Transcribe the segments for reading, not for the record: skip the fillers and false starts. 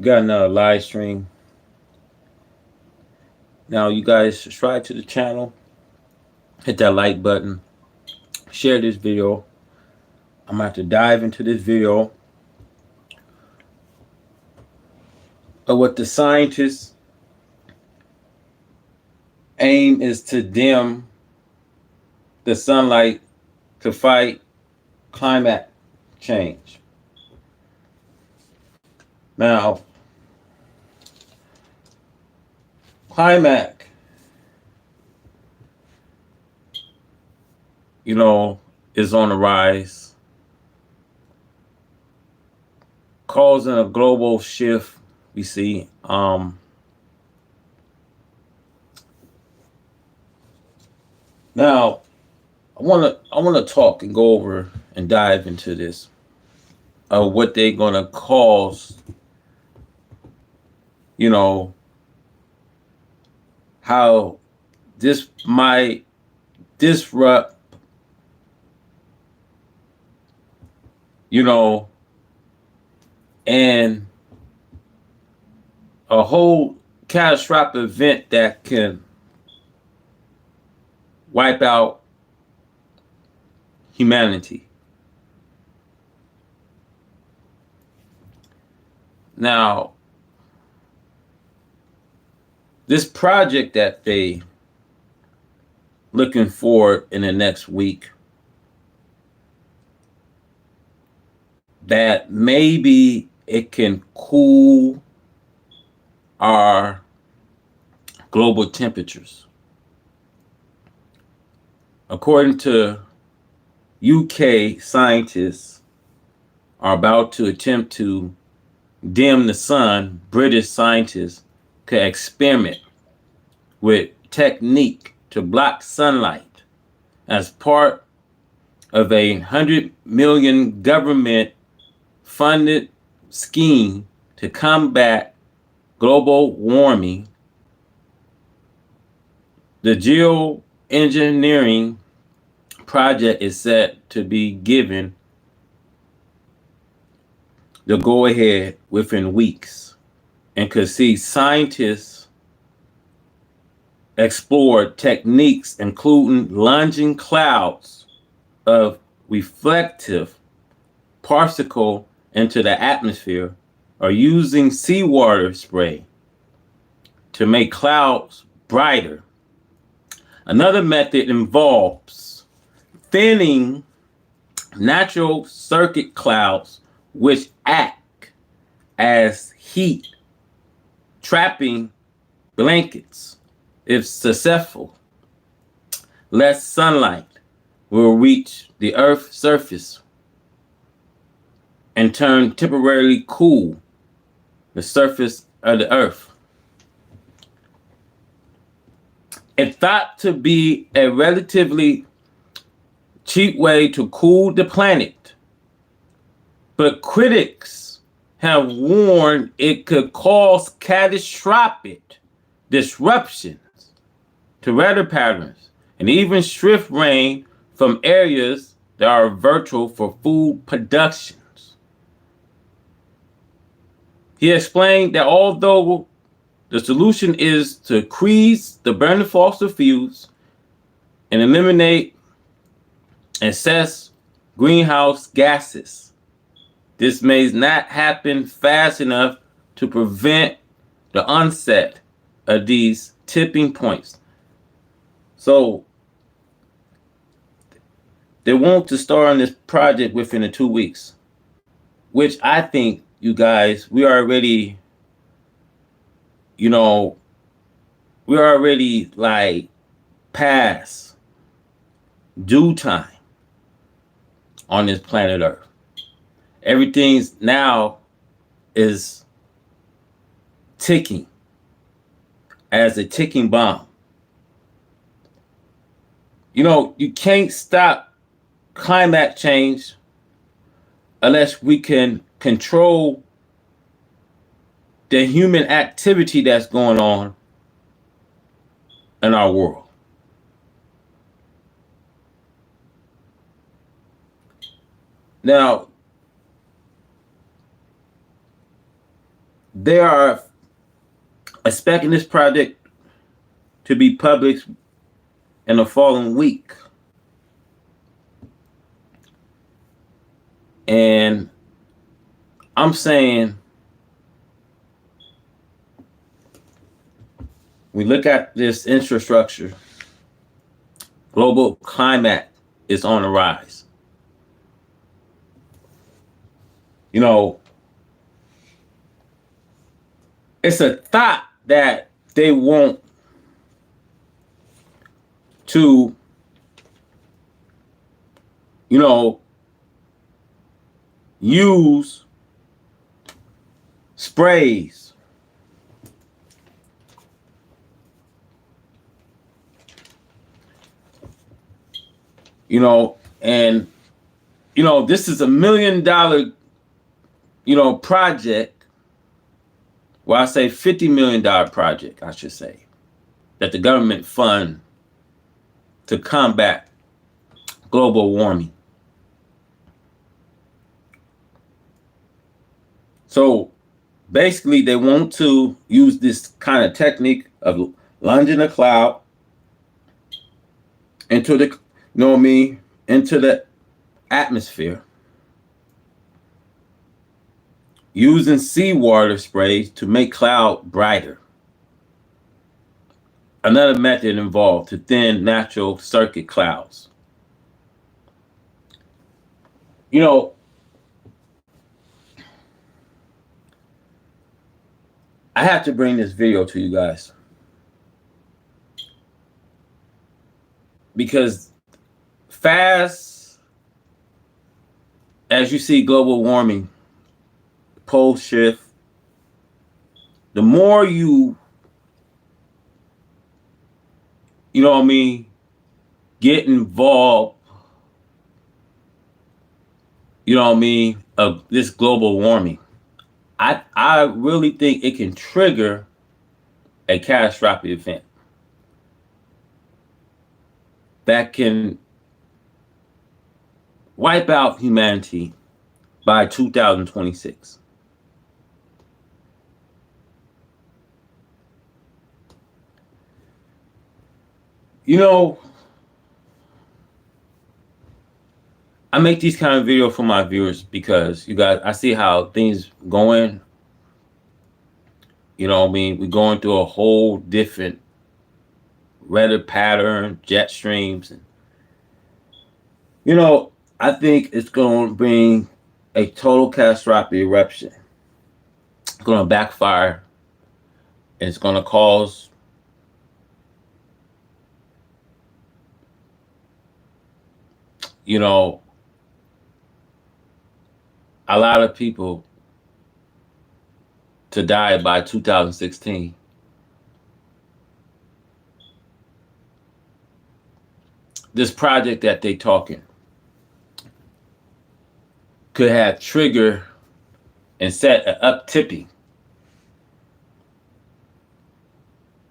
Got another live stream. Now, you guys subscribe to the channel, hit that like button, share this video. I'm about to dive into this video of what the scientists aim is to dim the sunlight to fight climate change. Now, climate, you know, is on the rise, causing a global shift. We see, now I wanna talk and go over and dive into this of what they're gonna cause. You know how this might disrupt. You know, and a whole catastrophic event that can wipe out humanity. Now, this project that they looking for in the next week, that maybe it can cool our global temperatures. According to UK scientists are about to attempt to dim the sun. British scientists could experiment with technique to block sunlight as part of a 100 million government funded scheme to combat global warming. The geoengineering project is set to be given the go ahead within weeks and could see scientists explore techniques including launching clouds of reflective particle into the atmosphere or using seawater spray to make clouds brighter. Another method involves thinning natural circuit clouds, which act as heat trapping blankets. If successful, less sunlight will reach the Earth's surface and turn temporarily cool the surface of the Earth. It's thought to be a relatively cheap way to cool the planet, but critics have warned it could cause catastrophic disruptions to weather patterns and even swift rain from areas that are virtual for food productions. He explained that although the solution is to decrease the burning of fossil fuels and eliminate excess greenhouse gases, this may not happen fast enough to prevent the onset of these tipping points. So they want to start on this project within the 2 weeks, which I think, you guys, we're already like past due time on this planet Earth. Everything's now is ticking as a ticking bomb. You can't stop climate change unless we can control the human activity that's going on in our world. Now, they are expecting this project to be published in the following week. And I'm saying, we look at this infrastructure, global climate is on the rise. You know, it's a thought that they want to, use sprays, and this is $1 million, project. Well, I say $50 million project, I should say, that the government fund to combat global warming. So basically, they want to use this kind of technique of lunging a cloud into the, into the atmosphere, using seawater sprays to make cloud brighter. Another method involved to thin natural circuit clouds. I have to bring this video to you guys because fast as you see global warming, pole shift, the more you get involved, of this global warming, I really think it can trigger a catastrophic event that can wipe out humanity by 2026. I make these kind of videos for my viewers because I see how things going. We're going through a whole different weather pattern, jet streams. And, I think it's going to bring a total catastrophic eruption. It's going to backfire. And it's going to cause a lot of people to die by 2016. This project that they talking could have trigger and set an up tipping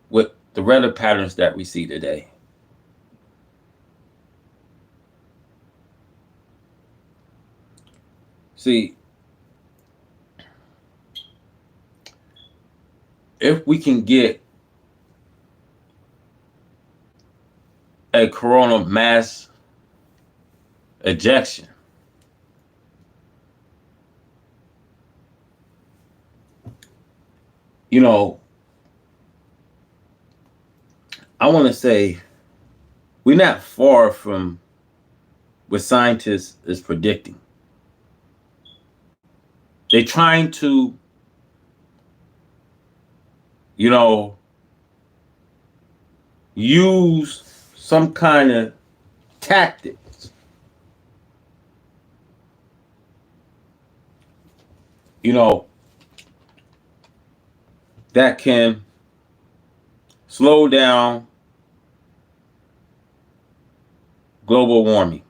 with the weather patterns that we see today. See, if we can get a coronal mass ejection, I want to say we're not far from what scientists is predicting. They're trying to, use some kind of tactics, that can slow down global warming.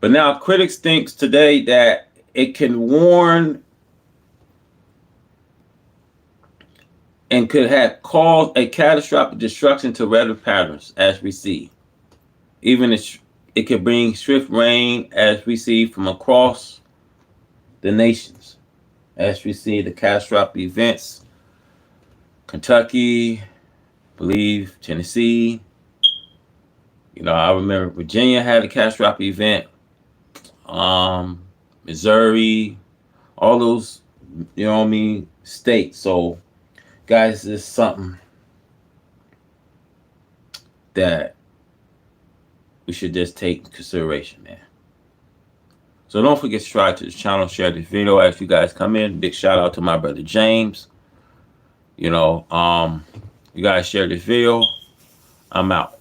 But now critics think today that it can warn and could have caused a catastrophic destruction to weather patterns as we see, even it could bring swift rain as we see from across the nations. As we see the catastrophic events, Kentucky, believe Tennessee. I remember Virginia had a catastrophic event. Missouri, all those, states. So, guys, this is something that we should just take into consideration, man. So don't forget to subscribe to the channel, share this video as you guys come in. Big shout out to my brother James. You guys share this video. I'm out.